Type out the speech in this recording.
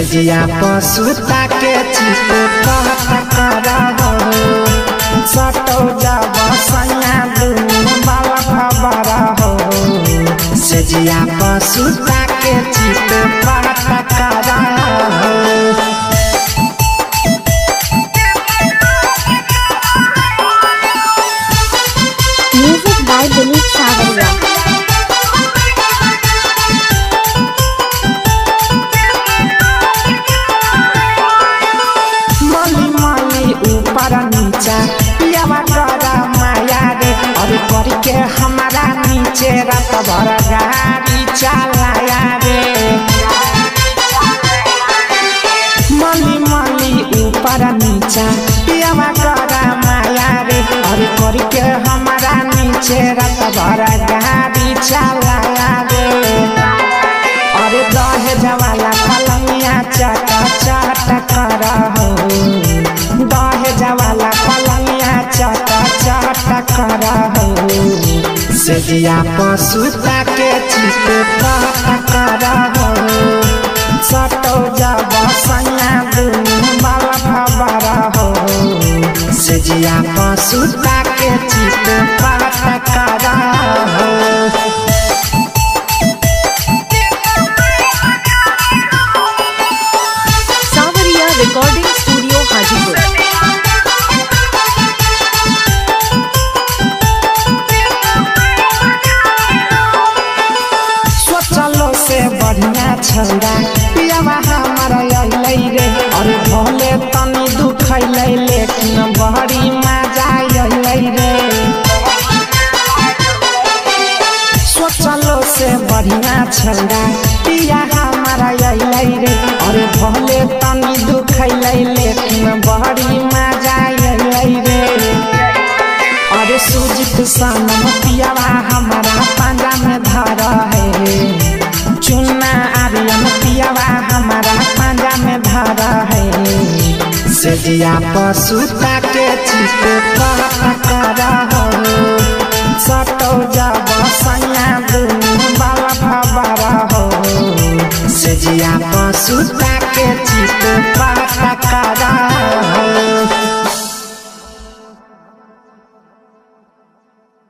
सेजिया पसुता के चित कहत करहो सटो जब सैया दुनु बाला खबर हो सेजिया पसुता के चित कहत करहो। Music by Dilip Savaliya. मली मली ऊपर नीचा पियावा करा माया रे और करके हमारा नीचे रात भर गाड़ी चलाया रे। मली मली ऊपर नीचा पियावा करा माया रे और करके हमारा नीचे रात भर गाड़ी चलाया रे। अरे दहेज वाला पलंगिया चट चट करहो दहेज वाला पलंगिया चट चट करहो सेजिया पसुता के चित कहत करहो सटो जब सैया दुनु बाला खबर हो सेजिया पसुता के चित कहत करहो। Savaliya Recording Studio, Hajipur. सोचलो से बढ़िया छौड़ा पियावा हमारा अइलै रे और भले तनी दुखैलै लेकिन बड़ी मजा अइलै रे। सोचलो से बढ़िया छौड़ा पिया हमारा अइलै रे और भले तनी दुखैलै लेकिन बड़ी मजा अइलै रे। अरे सुजित सनम पियावा हमारा पांजा में धर है चुन्ना आर्यन पियावा हमारा पांजा में धर है सेजिया पसुता के चित कहत करहो सटो जब सैया दुनु बाला खबर हो सेजिया पसुता के चित कहत करहो।